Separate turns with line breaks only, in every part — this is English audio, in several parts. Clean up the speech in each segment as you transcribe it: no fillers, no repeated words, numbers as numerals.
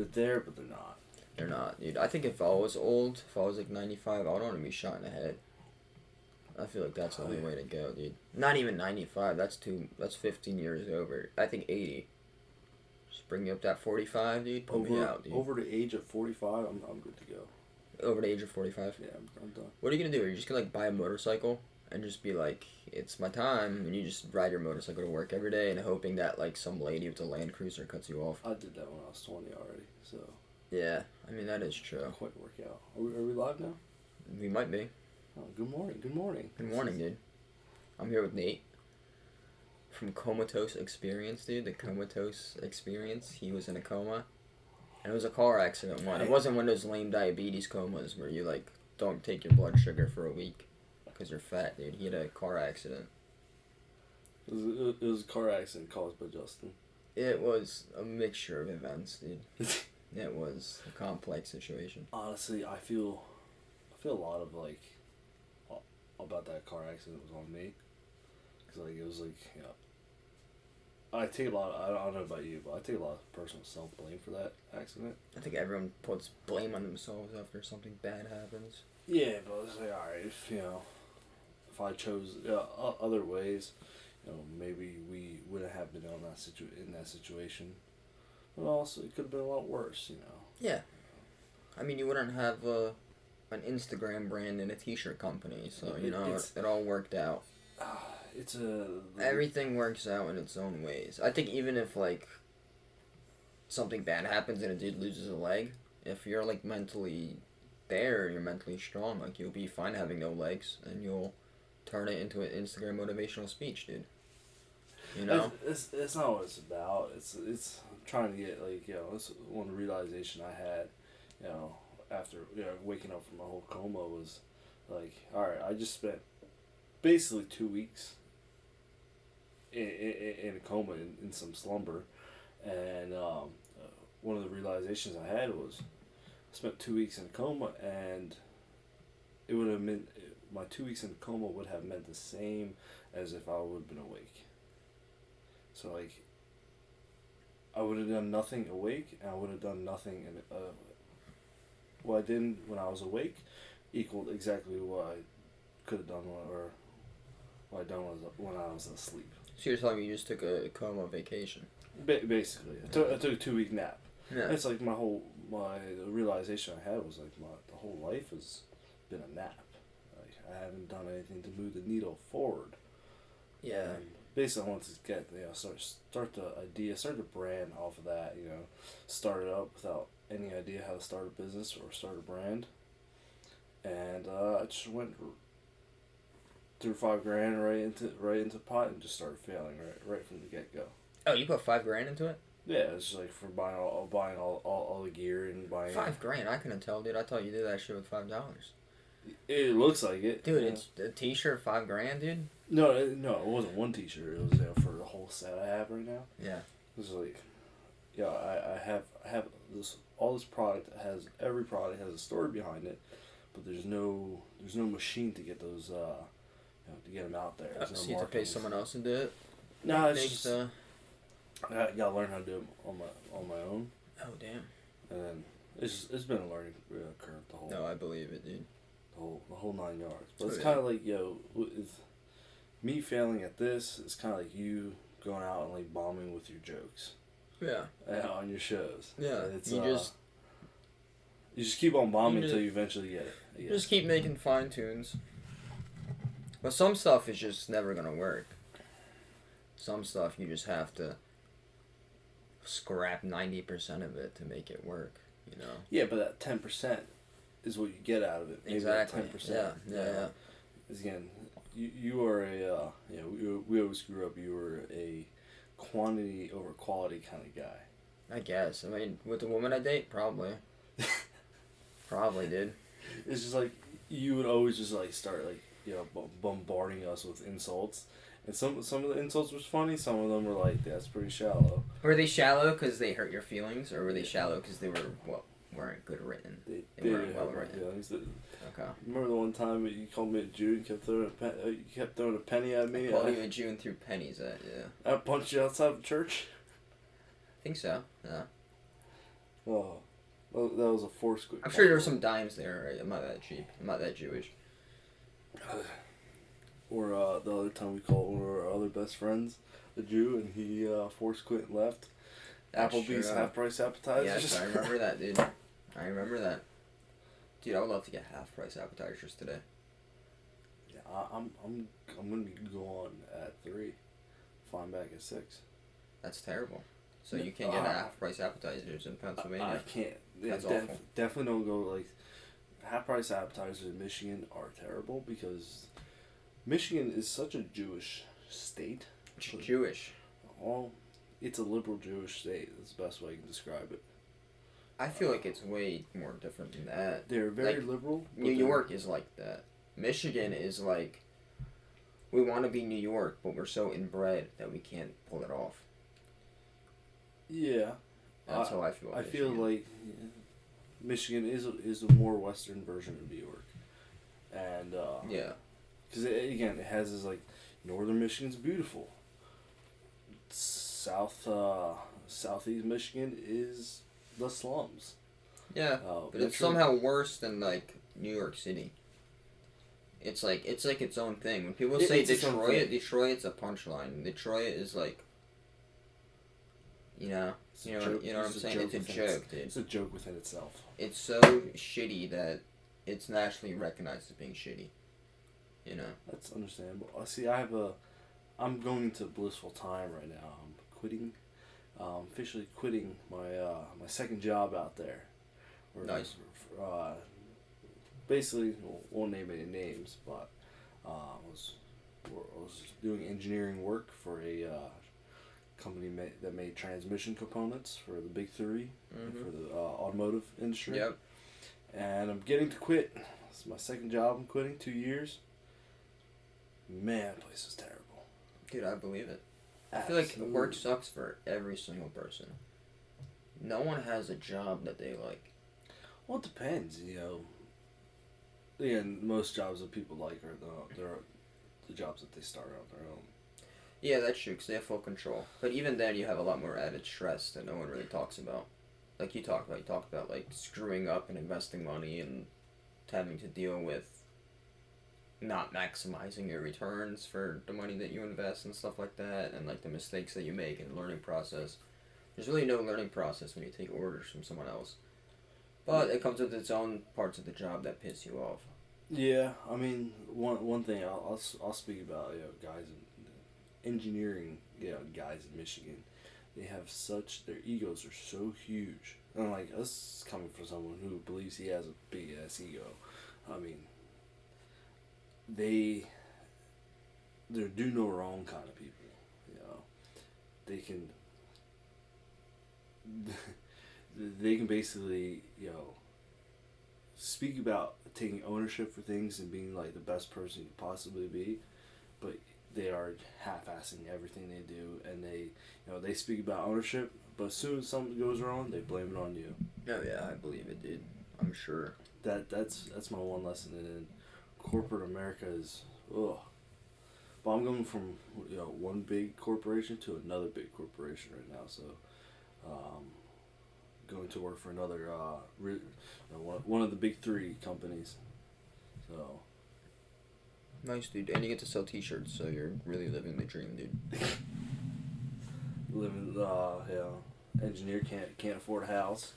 They're there, but they're not.
They're not, dude. I think if I was old, if I was like 95, I would want to be shot in the head. I feel like that's the only way to go, dude. Not even 95. That's 15 years over. I think 80. Just bring you up to that 45, dude. Put me out, dude.
Over the age of 45, I'm good to go.
Over the age of 45?
Yeah, I'm done.
What are you gonna do? Are you just gonna like buy a motorcycle and just be like, it's my time, and you just ride your motorcycle to work every day and hoping that like some lady with a Land Cruiser cuts you off?
I did that when I was 20 already, so.
Yeah, I mean that is true.
Quite work out. Are we live now?
We might be.
Oh, good morning. Good morning.
Good morning, dude. I'm here with Nate from Comatose Experience, dude. The Comatose Experience. He was in a coma. And it was a car accident one. It wasn't one of those lame diabetes comas where you, like, don't take your blood sugar for a week because you're fat, dude. He had a car accident.
It was a car accident caused by Justin.
It was a mixture of events, dude. It was a complex situation.
Honestly, I feel a lot of, like, about that car accident was on me. Because, like, it was, like, you know, I take a lot of, I don't know about you, but I take a lot of personal self-blame for that accident.
I think everyone puts blame on themselves after something bad happens.
Yeah, but it's like, alright, if I chose other ways, you know, maybe we wouldn't have been in that situation. But also, it could have been a lot worse, you know.
Yeah. I mean, you wouldn't have an Instagram brand and a t-shirt company, so, you know, it all worked out. Everything works out in its own ways. I think even if, like, something bad happens and a dude loses a leg, if you're, like, mentally there, you're mentally strong, like, you'll be fine having no legs, and you'll turn it into an Instagram motivational speech, dude. You know?
It's not what it's about. It's trying to get, like, you know, that's one realization I had, you know, after, you know, waking up from my whole coma was, like, alright, I just spent basically 2 weeks in a coma, in some slumber, and one of the realizations I had was I spent 2 weeks in a coma, and it would have meant my 2 weeks in a coma would have meant the same as if I would have been awake. So, like, I would have done nothing awake, and I would have done nothing in what I did when I was awake equaled exactly what I could have done or what I done when I was asleep.
So you're telling me you just took a coma vacation?
Basically, I took a 2 week nap.
Yeah.
It's like the realization I had was like the whole life has been a nap. Like, I haven't done anything to move the needle forward.
Yeah.
And basically, I want to get, you know, start the brand off of that. You know, start it up without any idea how to start a business or start a brand, and I just went threw $5,000 right into the pot and just started failing right from the get go.
Oh, you put $5,000 into it?
Yeah, it's just like for buying all the gear and buying
$5,000? I couldn't tell, dude. I thought you did that shit with $5.
It looks like it,
dude. It's a t-shirt, $5,000, dude.
No, it wasn't one t-shirt. It was, you know, for the whole set I have right now.
Yeah.
It was like, yeah, I have this all this product that has every product has a story behind it, but there's no machine to get those to get them out there.
So you have to pay someone else to do it?
No, it's just I gotta learn how to do it on my own.
Oh damn!
And then it's been a learning curve the whole.
No, I believe it, dude.
The whole 9 yards. But it's kind of like, yo, me failing at this. It's kind of like you going out and like bombing with your jokes.
Yeah.
On your shows.
Yeah.
It's you just keep on bombing until you eventually get it.
You just keep making fine tunes. But some stuff is just never gonna work. Some stuff you just have to scrap 90% of it to make it work. You know.
Yeah, but that 10% is what you get out of it. Maybe
exactly.
10%.
Yeah.
Because again, you are a we always grew up. You were a quantity over quality kind of guy.
I guess. I mean, with the woman I date, probably. Probably, dude.
It's just like you would always just like start like, you know, bombarding us with insults, and some of the insults was funny. Some of them were like, that's pretty shallow.
Were they shallow because they hurt your feelings, or were they shallow because they weren't good written?
They
weren't well written. Okay.
Remember the one time you called me a Jew and kept throwing a penny at me?
I called you a Jew and threw pennies at you.
I punched you outside of church.
I think so. Yeah.
Oh, well, that was a force quit.
I'm sure there were some dimes there, right? I'm not that cheap. I'm not that Jewish.
Or the other time we called one of our other best friends a Jew, and he force quit and left.
That's
Applebee's
true.
half price appetizers.
Yes, I remember that, dude. I remember that. Dude, I would love to get half price appetizers today.
Yeah, I'm gonna be gone at 3. Flying back at 6.
That's terrible. So you can't get half price appetizers in Pennsylvania.
I can't. Yeah,
That's awful.
Definitely don't go like half price appetizers in Michigan are terrible because Michigan is such a Jewish state.
It's Jewish.
Well, it's a liberal Jewish state. That's the best way I can describe it.
I feel like it's way more different than that.
They're very liberal.
New York is like that. Michigan is like, we want to be New York, but we're so inbred that we can't pull it off.
Yeah.
That's how I feel.
I feel like Michigan is a more Western version of New York, and
yeah,
because again it has this like northern Michigan's beautiful. Southeast Michigan is the slums.
Yeah, but it's somehow worse than like New York City. It's like its own thing. When people say Detroit's a punchline. Detroit is like, you know what I'm saying? It's a joke, dude.
It's a joke within itself.
It's so shitty that it's nationally recognized as being shitty. You know.
That's understandable. See, I'm going into blissful time right now. I'm quitting, officially quitting my second job out there.
Nice.
Basically, won't name any names, but I was doing engineering work for a company that made transmission components for the big 3 for the automotive industry.
Yep.
And I'm getting to quit. This is my second job. I'm quitting 2 years. Man, the place is terrible.
Dude, I believe it. I feel like work sucks for every single person. No one has a job that they like.
Well, it depends, Again, most jobs that people like are the jobs that they start on their own.
Yeah, that's true, because they have full control. But even then, you have a lot more added stress that no one really talks about. Like you talk about like screwing up and investing money and having to deal with not maximizing your returns for the money that you invest and stuff like that, and like the mistakes that you make in the learning process. There's really no learning process when you take orders from someone else. But it comes with its own parts of the job that piss you off.
Yeah, I mean, one thing I'll speak about, guys in engineering, guys in Michigan, they have their egos are so huge. And like, us coming from someone who believes he has a big ass ego, I mean, they're do no wrong kind of people, they can basically, speak about taking ownership for things and being like the best person you could possibly be, but they are half-assing everything they do, and they speak about ownership, but as soon as something goes wrong, they blame it on you.
Oh yeah, I believe it, dude. I'm sure.
That's my one lesson, and then corporate America is ugh. But I'm going from one big corporation to another big corporation right now, so going to work for another one of the big 3 companies. So
nice, dude. And you get to sell T-shirts, so you're really living the dream, dude.
Living, engineer can't afford a house.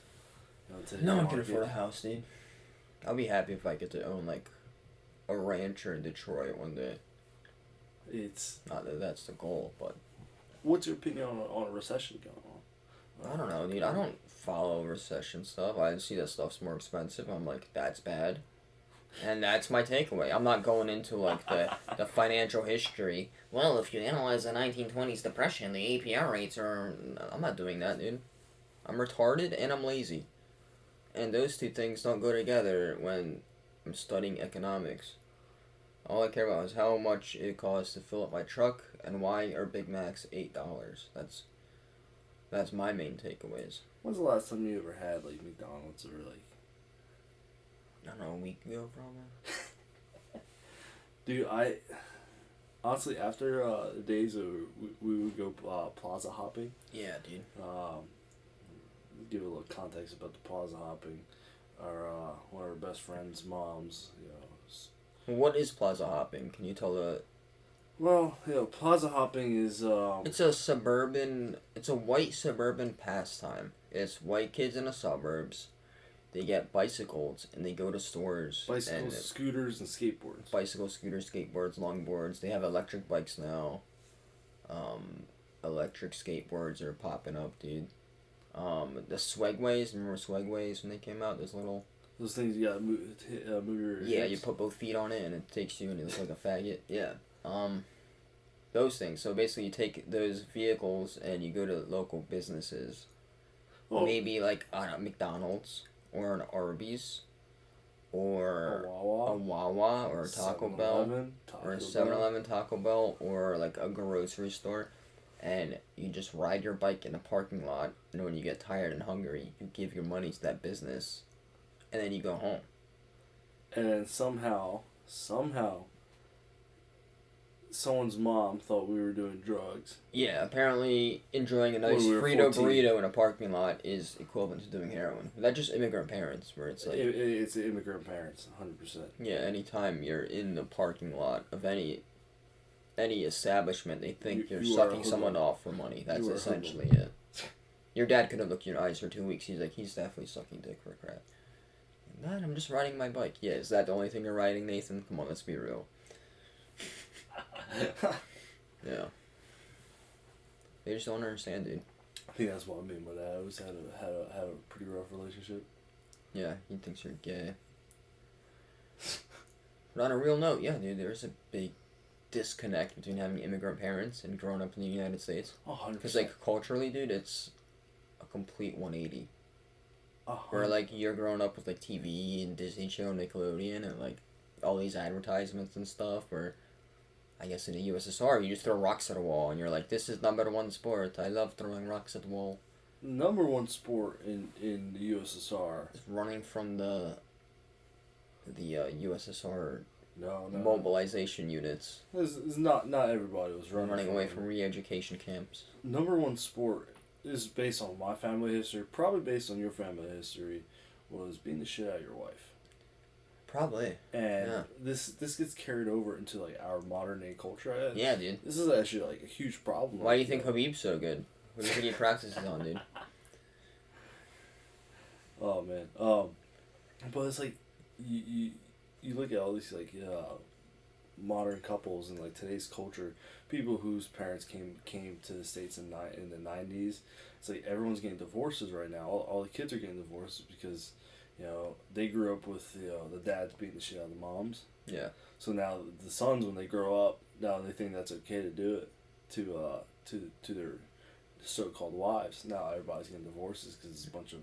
No one can afford a house, dude. I'll be happy if I get to own like a rancher in Detroit one day.
It's
not that that's the goal, but
what's your opinion on a recession going on?
I don't know, dude. I don't follow recession stuff. I see that stuff's more expensive. I'm like, that's bad. And that's my takeaway. I'm not going into like the financial history. Well, if you analyze the 1920s depression, the APR rates are... I'm not doing that, dude. I'm retarded and I'm lazy. And those two things don't go together when I'm studying economics. All I care about is how much it costs to fill up my truck and why are Big Macs $8. That's my main takeaways.
When's the last time you ever had like McDonald's or like...
I don't know, a week ago probably.
Dude, honestly, after the days of we would go plaza hopping.
Yeah, dude.
give a little context about the plaza hopping. One of our best friends' moms,
What is plaza hopping? Can you tell the...
Well, plaza hopping is
It's a white suburban pastime. It's white kids in the suburbs. They get bicycles and they go to stores.
Bicycles, scooters, and skateboards.
Bicycles, scooters, skateboards, longboards. They have electric bikes now. Electric skateboards are popping up, dude. The Swagways, remember Swagways when they came out?
Those things you gotta move your
Yeah,
hips.
you put both feet on it and it takes you and it looks like a faggot. Yeah. Those things. So basically you take those vehicles and you go to local businesses.
Oh.
Maybe like, I don't know, McDonald's or an Arby's or a Wawa or a Taco Bell or a 7-Eleven Taco Bell or like a grocery store, and you just ride your bike in the parking lot, and when you get tired and hungry you give your money to that business and then you go home.
And then somehow someone's mom thought we were doing drugs.
Yeah, apparently enjoying a nice Frito burrito in a parking lot is equivalent to doing heroin. That's just immigrant parents, where it's like...
It's immigrant parents, 100%.
Yeah, anytime you're in the parking lot of any establishment, they think you're sucking someone off for money. That's essentially it. Your dad could have looked you in the eyes for 2 weeks. He's like, he's definitely sucking dick for crap. Dad, I'm just riding my bike. Yeah, is that the only thing you're riding, Nathan? Come on, let's be real. Yeah. They just don't understand, dude.
I think that's why me and my dad always had a pretty rough relationship.
Yeah, he thinks you're gay. But on a real note, yeah, dude, there's a big disconnect between having immigrant parents and growing up in the United States.
100%.
Because, like, culturally, dude, it's a complete 180. Where, like, you're growing up with, like, TV and Disney Channel, Nickelodeon, and, like, all these advertisements and stuff, where... I guess in the USSR, you just throw rocks at a wall, and you're like, this is number one sport. I love throwing rocks at the wall.
Number one sport in the USSR.
It's running from the USSR
No.
mobilization units.
It's not everybody was running
away from re-education camps.
Number one sport is based on my family history, probably based on your family history, was beating the shit out of your wife.
Probably.
And this gets carried over into like our modern day culture.
Yeah, dude.
This is actually like a huge problem.
Why do you think Habib's so good? What do you think he practices on, dude?
Oh man. But it's like you look at all these like modern couples in like today's culture, people whose parents came to the States in the 90s. It's like everyone's getting divorces right now. All the kids are getting divorced because they grew up with the dads beating the shit out of the moms.
Yeah.
So now the sons, when they grow up, now they think that's okay to do it to their so-called wives. Now everybody's getting divorces because it's a bunch of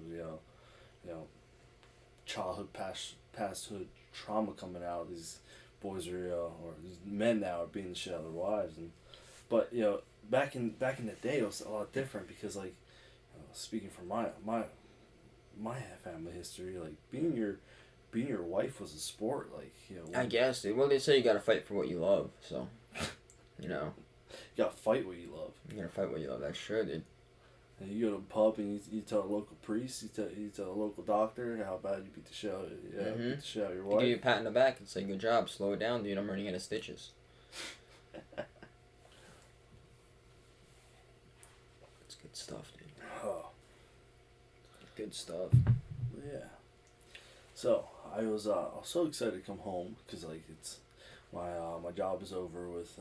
childhood pasthood trauma coming out. These boys are or these men now are beating the shit out of their wives, but back in the day it was a lot different because like speaking from my family history, like being your wife was a sport, like
I guess, dude. Well, they say you gotta fight for what you love, so you
gotta fight what you love.
You gotta fight what you love. That's true, dude.
And you go to a pub and you tell a local priest, you tell a local doctor how bad you beat the shit out of your wife.
They give you a pat in the back and say, "Good job, slow it down, dude. I'm running out of stitches." It's good stuff, dude.
Oh.
Good stuff.
Yeah. So I was so excited to come home because like it's my job is over with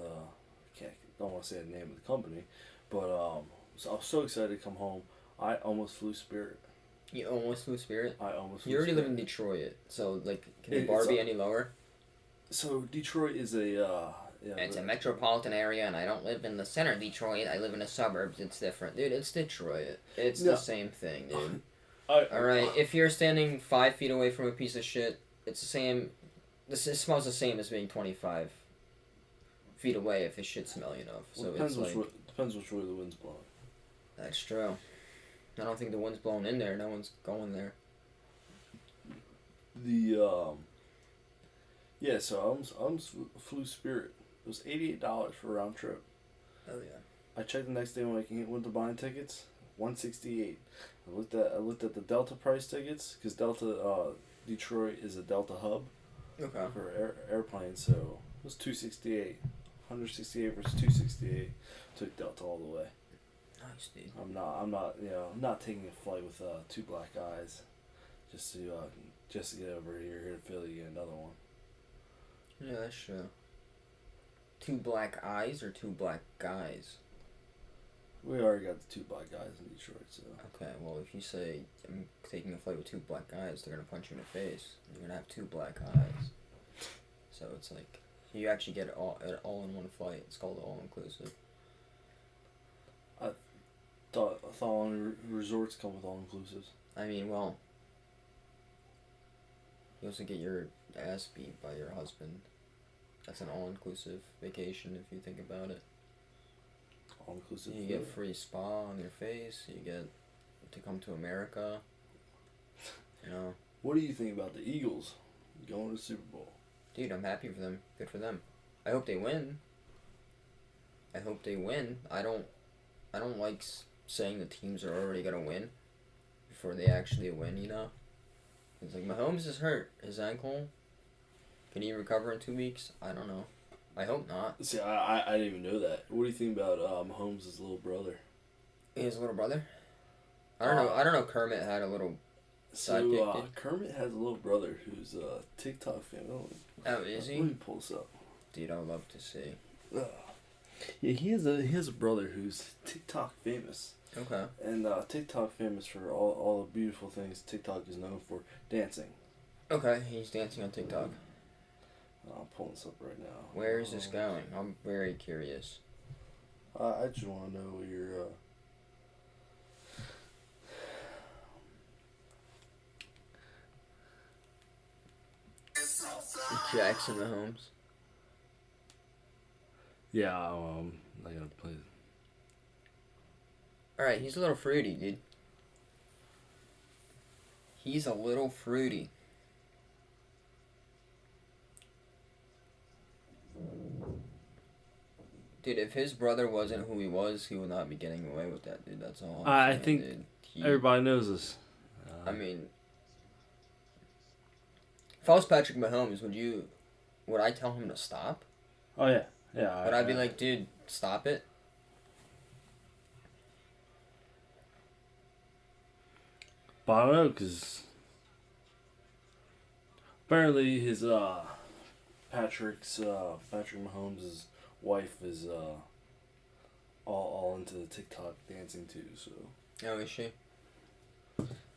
don't want to say the name of the company, but so I was so excited to come home. I almost flew Spirit.
You almost flew Spirit?
I almost flew
You already
Spirit.
live in Detroit, so like can the bar be any lower?
So Detroit is a
it's a metropolitan area, and I don't live in the center of Detroit. I live in the suburbs. It's different, dude. It's Detroit. It's the same thing, dude. Alright, if you're standing 5 feet away from a piece of shit, it's the same. It smells the same as being 25 feet away if the shit smell enough. So
it depends which way the wind's blowing.
That's true. I don't think the wind's blowing in there. No one's going there.
So I flew Spirit. It was $88 for a round trip.
Oh yeah.
I checked the next day when I went to buying tickets. $168. I looked at the Delta price tickets because Delta Detroit is a Delta hub for airplanes, so it was $268. 168 versus 268. Took Delta all the way.
Nice, dude.
I'm not taking a flight with two black eyes, just to get over here to Philly to get another one.
Yeah, that's true. Two black eyes or two black guys?
We already got the two black guys in Detroit, so.
Okay, well, if you say I'm taking a flight with two black guys, they're gonna punch you in the face. You're gonna have two black eyes. So it's like you actually get it all in one flight. It's called all inclusive.
I thought all resorts come with all inclusives.
I mean, well, you also get your ass beat by your husband. That's an all-inclusive vacation if you think about it.
All-inclusive.
You get free spa on your face. You get to come to America. You know.
What do you think about the Eagles going to the Super Bowl?
Dude, I'm happy for them. Good for them. I hope they win. I don't like saying the teams are already gonna win before they actually win. You know. It's like Mahomes is hurt. His ankle. Can he recover in 2 weeks? I don't know. I hope not.
See, I didn't even know that. What do you think about Mahomes' little brother?
His little brother? I don't know. I don't know. Kermit had a little sidekick.
Kermit has a little brother who's TikTok famous.
Oh, is he?
Let me pull this up.
Dude, I'd love to see.
Yeah, he has a brother who's TikTok famous.
Okay.
And TikTok famous for all the beautiful things TikTok is known for, dancing.
Okay, he's dancing on TikTok.
I'm pulling this up right now.
Where is this going? I'm very curious.
I just want to know your.
Jackson Mahomes.
Yeah, I'm not gonna play.
Alright, he's a little fruity, dude. He's a little fruity. Dude, if his brother wasn't who he was, he would not be getting away with that, dude. That's all.
I think everybody knows this.
I mean, if I was Patrick Mahomes, would I tell him to stop?
Oh yeah, yeah.
Would I be like, dude, stop it?
But I don't know, cause apparently his Patrick Mahomes' wife is all into the TikTok dancing too. So.
Oh, is she?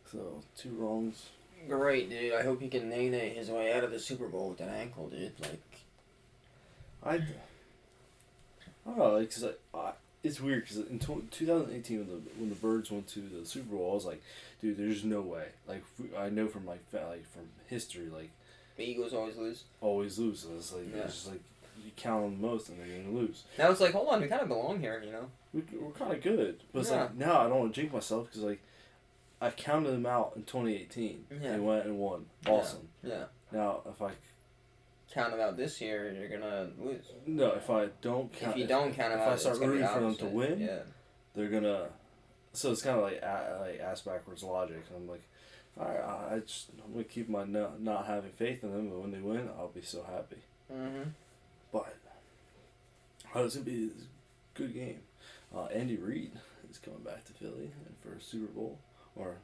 So 2 wrongs.
Great, dude. I hope he can nay his way out of the Super Bowl with that ankle, dude. Like,
I don't know, like, cause it's weird because in 2018 when the Birds went to the Super Bowl, I was like, dude, there's no way. Like, I know from from history, like,
the Eagles always lose.
Always lose. So it's like it's just like you count them the most and they're gonna lose.
Now it's like, hold on, we kind of belong here, you know.
We're kind of good, but it's like now I don't want to jinx myself because like I counted them out in 2018. Yeah. They went and won. Awesome.
Yeah.
Now if I
count them out this year, you're gonna lose.
No, if I don't count.
If you don't count them out,
if I start rooting for them to win,
yeah,
they're gonna. So it's kind of like ass backwards logic. I'm like, all right, I'm gonna keep my not having faith in them, but when they win, I'll be so happy.
Mhm.
But it's gonna be a good game. Andy Reid is coming back to Philly for a Super Bowl, or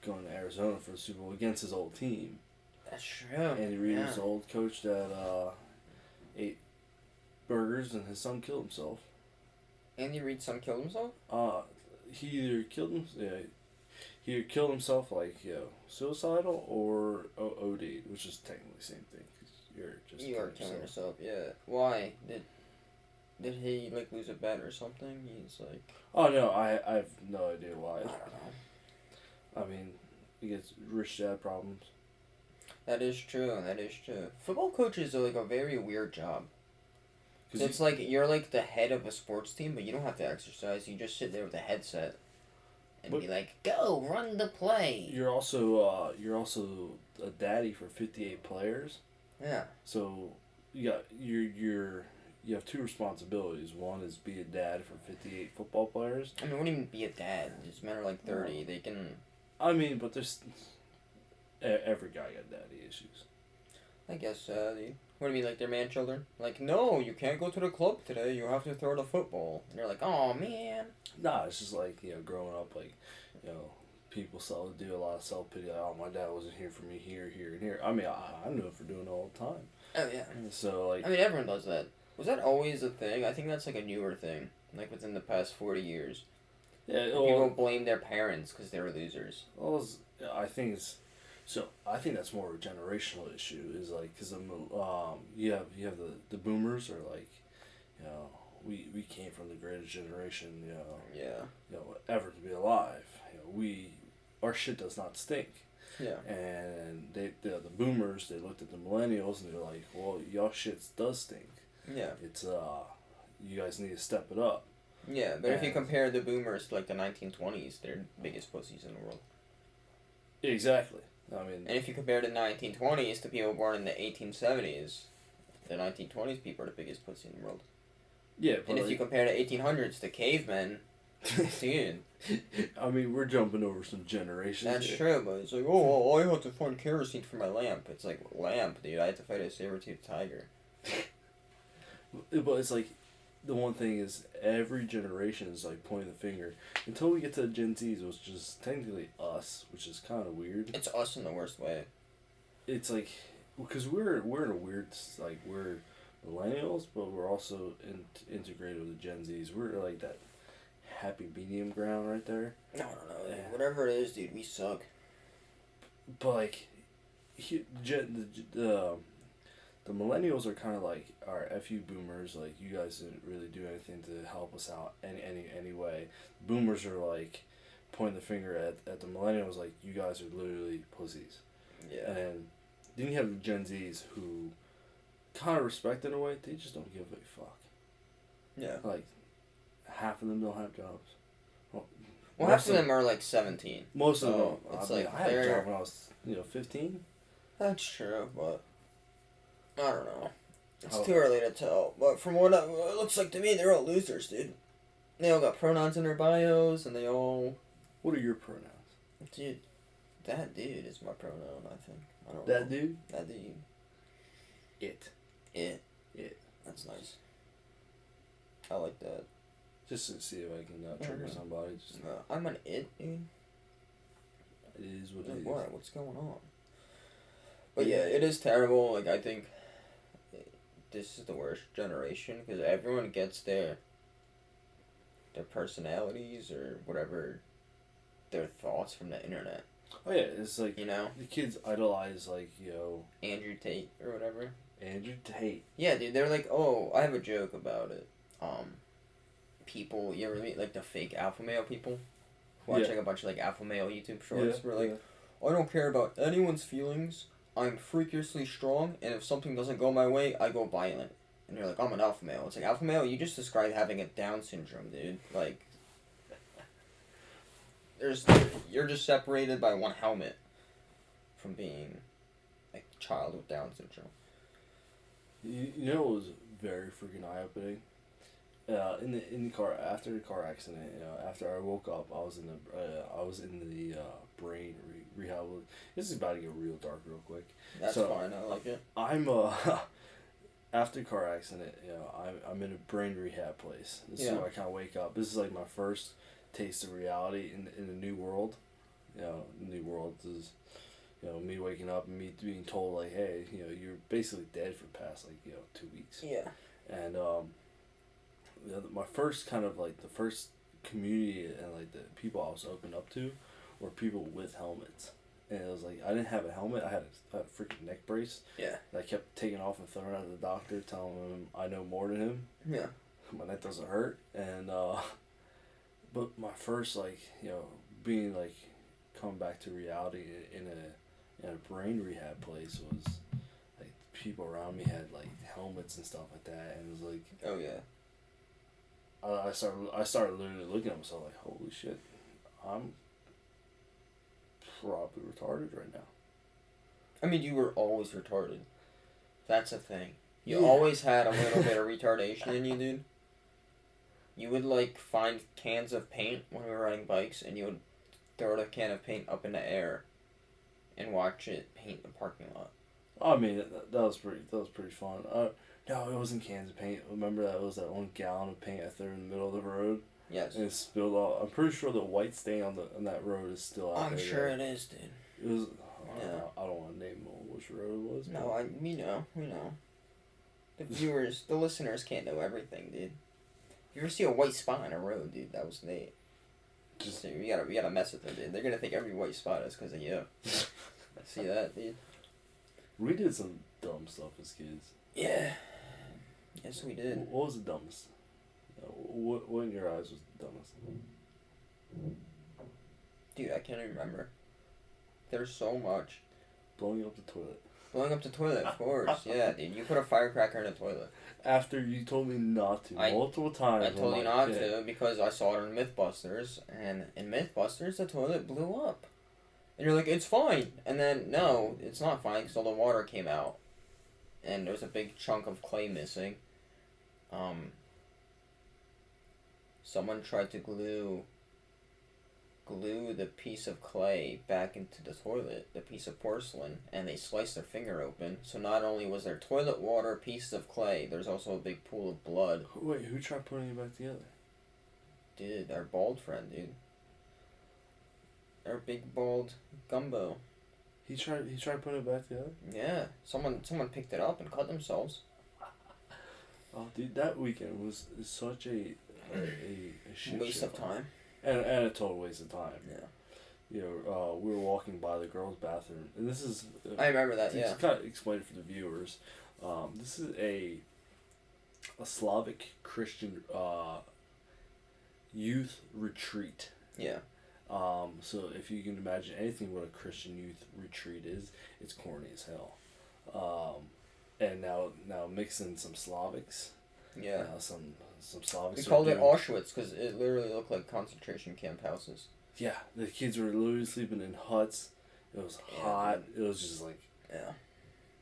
going to Arizona for a Super Bowl against his old team.
That's true.
Andy Reid was the old coach that ate burgers and his son killed himself.
Andy Reid's son killed himself?
He either killed himself like suicidal or OD'd, which is technically the same thing.
You are killing yourself. Yeah. Why did he like lose a bet or something? He's like.
Oh no, I have no idea why.
I don't know.
I mean, he gets rich dad problems.
That is true. Football coaches are like a very weird job. So it's like you're like the head of a sports team, but you don't have to exercise. You just sit there with a headset and be like, "Go run the play."
You're also a daddy for 58 players.
Yeah.
So you got your you have two responsibilities. One is be a dad for 58 football players.
I mean, what do you mean be a dad? These men are like 30. They can.
I mean, but there's every guy got daddy issues.
I guess. What do you mean, like they're man children? Like, no, you can't go to the club today. You have to throw the football. And you're like, oh man.
Nah, it's just like growing up, like people do a lot of self pity. Like, oh, my dad wasn't here for me here, here, and here. I mean, I knew it for doing it all the time.
Oh yeah.
So like.
I mean, everyone does that. Was that always a thing? I think that's like a newer thing, like within the past 40 years.
Yeah.
People blame their parents because they were losers.
Well, I think it's. So I think that's more of a generational issue. Is like because you have the boomers are like, we came from the greatest generation
Yeah.
Ever to be alive. Our shit does not stink.
Yeah.
And the boomers, they looked at the millennials and they're like, well, y'all shit does stink.
Yeah.
It's you guys need to step it up.
Yeah, but if you compare the boomers to like the 1920s, they're the biggest pussies in the world.
Exactly. I mean,
and if you compare the 1920s to people born in the 1870s, the 1920s people are the biggest pussy in the world.
Yeah,
but and if you compare the 1800s to cavemen, dude.
I mean, we're jumping over some generations.
That's true, but it's like, oh, I have to find kerosene for my lamp. It's like, lamp, dude. I had to fight a saber-toothed tiger.
But it's like, the one thing is, every generation is like pointing the finger. Until we get to Gen Zs, which is technically us, which is kind of weird.
It's us in the worst way.
It's like, because we're in a weird, like, we're millennials, but we're also integrated with the Gen Zs. We're like that happy medium ground right there.
I don't know. Yeah. Whatever it is, dude, we suck.
But like, the millennials are kind of like our FU boomers. Like, you guys didn't really do anything to help us out any way. Boomers are like pointing the finger at the millennials. Like, you guys are literally pussies.
Yeah.
And then you have the Gen Zs who kind of respect it in a way. They just don't give a fuck.
Yeah.
Like, half of them don't have jobs.
Well, half of them are like 17.
Most of them.
It's
I had a
they're...
job when I was 15.
That's true, but I don't know. It's too early to tell. But from what it looks like to me, they're all losers, dude. They all got pronouns in their bios, and they all...
What are your pronouns?
Dude, that dude is my pronoun, I think. I don't
know.
Dude? That dude.
It.
That's nice. I like that.
Just to see if I can trigger somebody.
I'm an it, dude.
It is what it is.
What? What's going on? But yeah, it is terrible. Like, I think this is the worst generation because everyone gets their personalities or whatever, their thoughts from the internet.
Oh yeah, it's like,
the
kids idolize, like,
Andrew Tate or whatever.
Andrew Tate.
Yeah, dude, they're like, oh, I have a joke about it. People, you ever meet like the fake alpha male people? Watch like a bunch of like alpha male YouTube shorts. Where like, I don't care about anyone's feelings. I'm freakishly strong, and if something doesn't go my way, I go violent. And you're like, I'm an alpha male. It's like, alpha male, you just described having a Down syndrome, dude. Like, you're just separated by one helmet from being like a child with Down syndrome.
You know what was very freaking eye-opening? In the car, after the car accident, after I woke up, I was in the brain rehab. This is about to get real dark real quick.
That's fine. I like it.
I'm after the car accident, I'm in a brain rehab place. This is where I kind of wake up. This is like my first taste of reality in the new world. New world is me waking up and me being told like, hey, you're basically dead for the past 2 weeks.
Yeah.
And my first kind of like the first community and like the people I was open up to were people with helmets. And it was like, I didn't have a helmet. I had a freaking neck brace.
Yeah.
That I kept taking off and throwing out to the doctor, telling him I know more than him.
Yeah.
My neck doesn't hurt. And but my first being like coming back to reality in a brain rehab place was like people around me had like helmets and stuff like that, and it was like,
oh yeah.
I started literally looking at myself like, holy shit, I'm probably retarded right now.
I mean, you were always retarded. That's a thing. You always had a little bit of retardation in you, dude. You would, like, find cans of paint when we were riding bikes, and you would throw the can of paint up in the air and watch it paint the parking lot.
I mean, that was pretty fun. No, it wasn't cans of paint. Remember that it was that 1 gallon of paint I threw in the middle of the road?
Yes.
And it spilled all. I'm pretty sure the white stain on that road is still out there.
I'm sure it is, dude.
It was.
Yeah.
I don't want to name which road it was.
No, we know. The viewers, the listeners can't know everything, dude. You ever see a white spot on a road, dude? That was Nate. Just so we gotta mess with them, dude. They're gonna think every white spot is because of you. See that, dude?
We did some dumb stuff as kids.
Yeah. Yes, we did.
What was the dumbest? What in your eyes was the dumbest?
Dude, I can't even remember. There's so much.
Blowing up the toilet.
Blowing up the toilet, of course. Yeah, dude. You put a firecracker in the toilet.
After you told me not to multiple times.
I told you not to because I saw it in Mythbusters, and in Mythbusters the toilet blew up. And you're like, it's fine. And then, no, it's not fine because all the water came out. And there was a big chunk of clay missing. Someone tried to glue the piece of clay back into the toilet, the piece of porcelain, and they sliced their finger open. So not only was there toilet water, pieces of clay, there's also a big pool of blood.
Wait, who tried putting it back together?
Dude, our bald friend, dude. Our big bald gumbo.
He tried putting it back together?
Yeah. Someone picked it up and cut themselves.
Oh, dude, that weekend was such a shit
waste
show.
of time.
And a total waste of time.
Yeah.
You know, we were walking by the girls' bathroom, and this is.
I remember that. Yeah.
To kind of explain it for the viewers, this is a Slavic Christian youth retreat.
Yeah.
So if you can imagine anything what a Christian youth retreat is, it's corny as hell. And now mix in some Slavics.
Yeah.
Some Slavics.
We called it Auschwitz because it literally looked like concentration camp houses.
Yeah, the kids were literally sleeping in huts. It was hot. It was just like.
Yeah.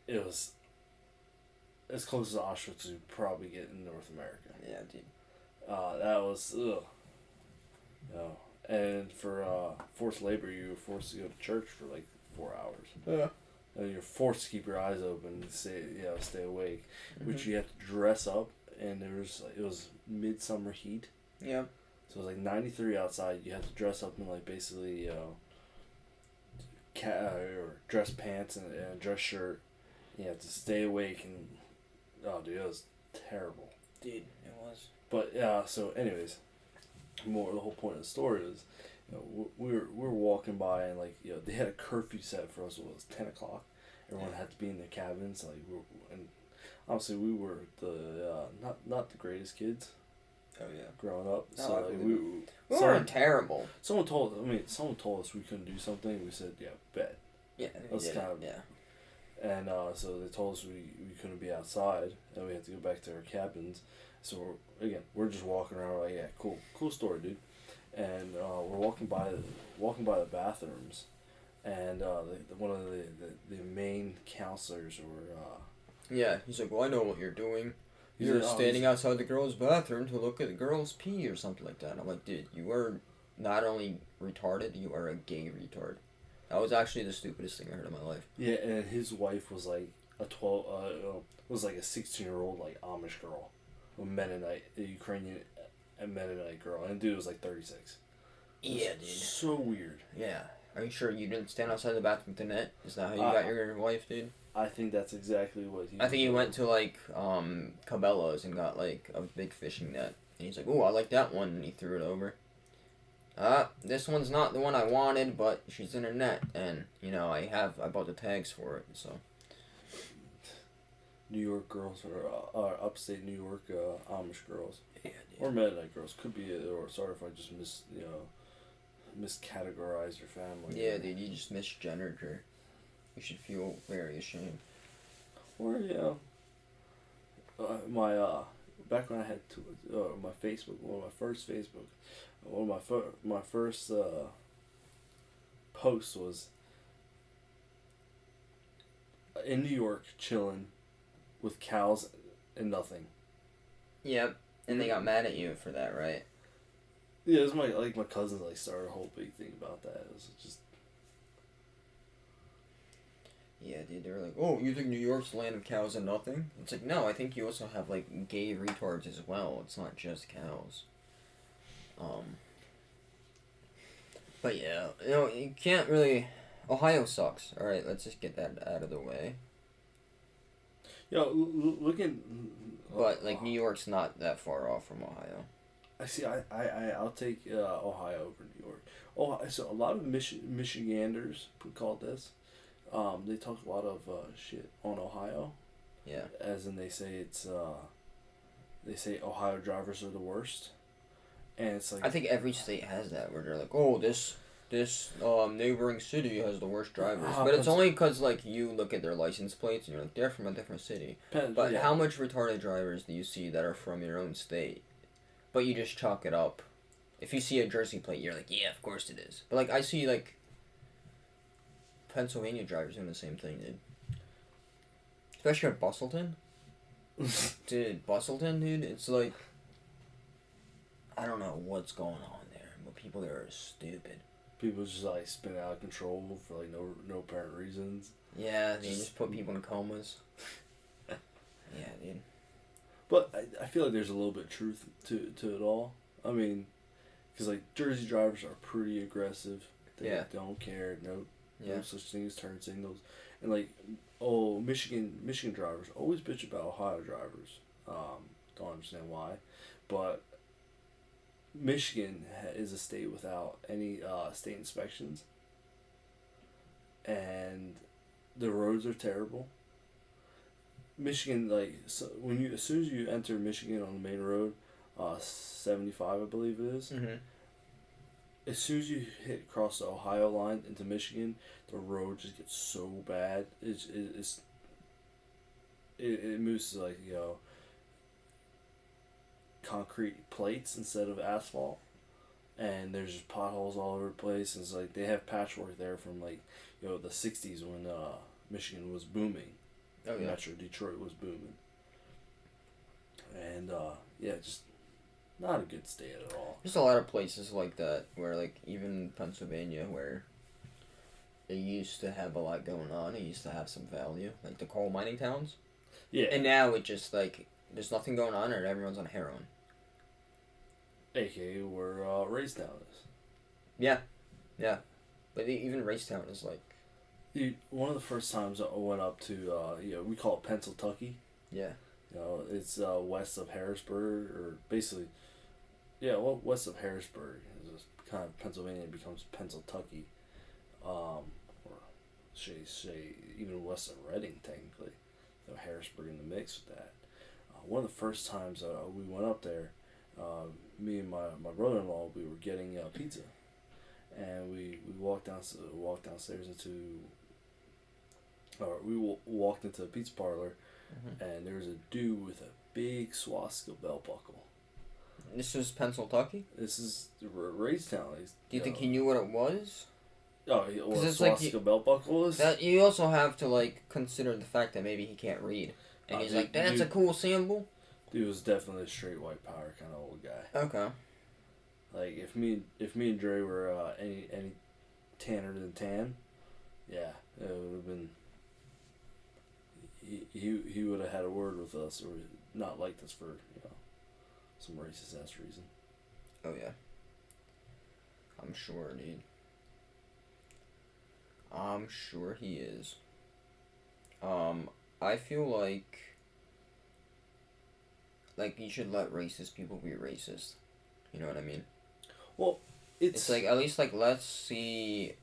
It was as close as Auschwitz you probably get in North America.
Yeah, dude.
That was ugh. No. And for forced labor, you were forced to go to church for like 4 hours.
Yeah.
And you're forced to keep your eyes open and stay awake, which you have to dress up. And it was midsummer heat.
Yeah.
So it was like 93 outside. You had to dress up in like basically or dress pants and a dress shirt. You had to stay awake and dude, it was terrible.
Dude, it was.
But so anyways, the whole point of the story is, we were walking by and like they had a curfew set for us. It was 10 o'clock. Everyone had to be in their cabins. And obviously we were the not the greatest kids.
Oh yeah.
Growing up,
No,
so like,
we weren't terrible.
Someone told us we couldn't do something. We said, yeah, bet.
Yeah,
That's kind of And so they told us we couldn't be outside, and we had to go back to our cabins. So we're just walking around. We're like, yeah, cool story, dude. And we're walking by the bathrooms, and one of the main counselors were.
Yeah, he's like, well, I know what you're doing. You're standing outside the girls' bathroom to look at the girls pee or something like that. And I'm like, dude, you are not only retarded, you are a gay retard. That was actually the stupidest thing I heard in my life.
Yeah, and his wife was like a 16-year-old like Amish girl, a Mennonite, a Ukrainian Mennonite girl, and the dude was like 36.
Yeah, dude.
So weird.
Yeah. Are you sure you didn't stand outside the bathroom with the net? Is that how you got your wife, dude?
I think that's exactly what he.
I think he went to like Cabela's and got like a big fishing net, and he's like, "Oh, I like that one," and he threw it over. This one's not the one I wanted, but she's in her net, and I bought the tags for it, so.
New York girls are upstate New York Amish girls.
Yeah, dude.
Or Mennonite girls could be, or sorry if I just miscategorized your family.
Yeah, dude, you just misgendered her. You should feel very ashamed.
Or my back when I had my Facebook, one of my first posts was in New York chilling, with cows and nothing.
Yep. And they got mad at you for that, right?
Yeah, it was my cousins started a whole big thing about that. It was just.
Yeah, dude, they were like, oh, you think New York's the land of cows and nothing? It's like, no, I think you also have, like, gay retards as well. It's not just cows. But yeah, you can't really... Ohio sucks. Alright, let's just get that out of the way.
Looking.
But, like, New York's not that far off from Ohio.
I see. I'll take Ohio over New York. Oh, so a lot of Michiganders, we call it this. They talk a lot of shit on Ohio.
Yeah.
As in, they say they say Ohio drivers are the worst, and it's like
I think every state has that where they're like, oh, this neighboring city has the worst drivers, but it's only because like you look at their license plates and you're like, they're from a different city. But how much retarded drivers do you see that are from your own state? But you just chalk it up. If you see a Jersey plate, you're like, yeah, of course it is. But like I see like Pennsylvania drivers doing the same thing, dude. Especially at Bustleton. Dude, it's like... I don't know what's going on there, but people there are stupid.
People just spin out of control for no apparent reasons.
Yeah, they just put people in comas. Yeah, dude.
But I feel like there's a little bit of truth to it all. I mean, because Jersey drivers are pretty aggressive. They don't care. No such thing as turn signals. And Michigan drivers always bitch about Ohio drivers. Don't understand why, but Michigan is a state without any state inspections, and the roads are terrible. Michigan, as soon as you enter Michigan on the main road, 75 I believe it is.
Mm-hmm.
As soon as you hit across the Ohio line into Michigan, the road just gets so bad. It moves to concrete plates instead of asphalt, and there's just potholes all over the place. And it's they have patchwork there from the 60s when Michigan was booming.
Oh yeah.
Metro Detroit was booming, and just not a good state at all.
There's a lot of places like that where even Pennsylvania where they used to have a lot going on. It used to have some value, like the coal mining towns.
Yeah.
And now it just there's nothing going on and everyone's on heroin.
AKA where Raystown is.
Yeah. Yeah. But even Raystown is
Dude, one of the first times I went up to, we call it Pennsyltucky.
Yeah.
It's west of Harrisburg, or basically, west of Harrisburg. It's kind of Pennsylvania becomes Pennsyltucky. Or should say even west of Reading, technically. Harrisburg in the mix with that. One of the first times we went up there, me and my brother-in-law, we were getting pizza. And we walked downstairs walked into a pizza parlor,
mm-hmm.
and there was a dude with a big swastika belt buckle.
This was Pennsyltucky?
This is Raystown.
Do you think he knew what it was?
Oh, what a swastika belt buckle is?
That you also have to consider the fact that maybe he can't read, and he's that's a cool symbol.
Dude was definitely a straight white power kind of old guy.
Okay.
If me and Dre were any tanner than tan, yeah, it would have been. He would have had a word with us, or not liked us for some racist ass reason.
Oh yeah. I'm sure, dude. I'm sure he is. I feel like you should let racist people be racist. You know what I mean?
Well, it's
at least let us see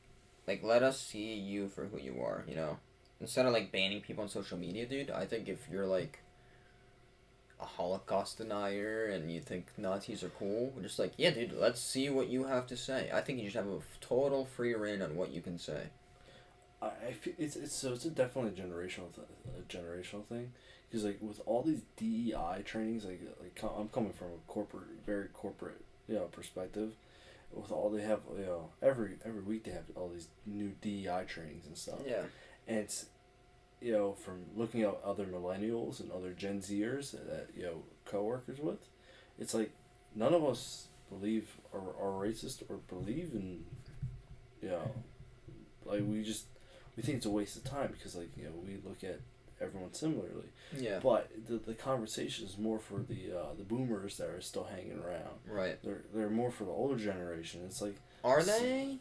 you for who you are, Instead of banning people on social media, dude, I think if you're a Holocaust denier and you think Nazis are cool, we're just yeah, dude, let's see what you have to say. I think you should have a total free reign on what you can say.
I feel it's a definitely a generational thing, because with all these DEI trainings, I'm coming from a very corporate perspective. With all they have, every week they have all these new DEI trainings and stuff.
Yeah.
And from looking at other millennials and other Gen Zers that coworkers with, it's like none of us believe are racist or believe in, like we think it's a waste of time because we look at everyone similarly.
Yeah.
But the conversation is more for the boomers that are still hanging around.
Right.
They're more for the older generation. It's like.
Are they?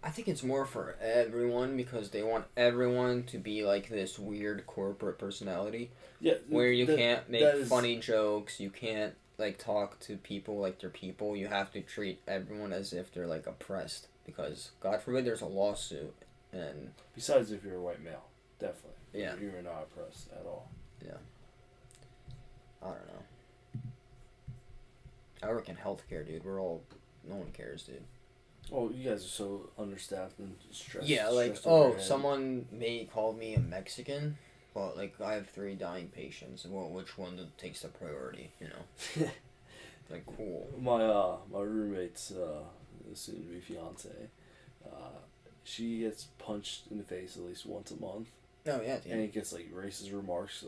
I think it's more for everyone because they want everyone to be like this weird corporate personality.
Yeah.
Where you can't make funny jokes, you can't like talk to people like they're people. You have to treat everyone as if they're like oppressed because God forbid there's a lawsuit and.
Besides, if you're a white male, definitely.
Yeah.
You're not oppressed at all.
Yeah. I don't know. I work in healthcare, dude. No one cares, dude.
Oh, you guys are so understaffed and stressed.
Yeah, like, someone may call me a Mexican, but, like, I have 3 dying patients. Well, which one takes the priority, you know? Like, cool.
My roommate's soon-to-be fiance, she gets punched in the face at least once a month.
Oh, yeah, dude.
And it gets, like, racist remarks,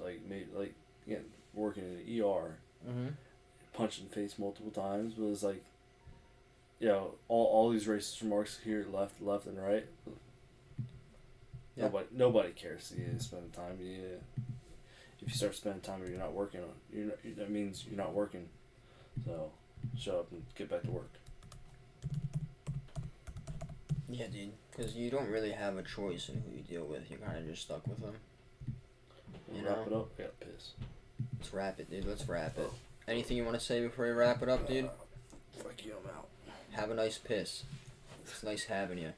again, working in the ER, punched in the face multiple times, but it's like, all these racist remarks here, left, and right. Yeah. Nobody cares. Spend time. If you start spending time where you're not working that means you're not working. So, shut up and get back to work.
Yeah, dude. Because you don't really have a choice in who you deal with. You're kind of just stuck with them.
Wrap it up. I got piss.
Let's wrap it, dude. Let's wrap it. Anything you want to say before we wrap it up, dude?
Fuck you, I'm out.
Have a nice piss. It's nice having you.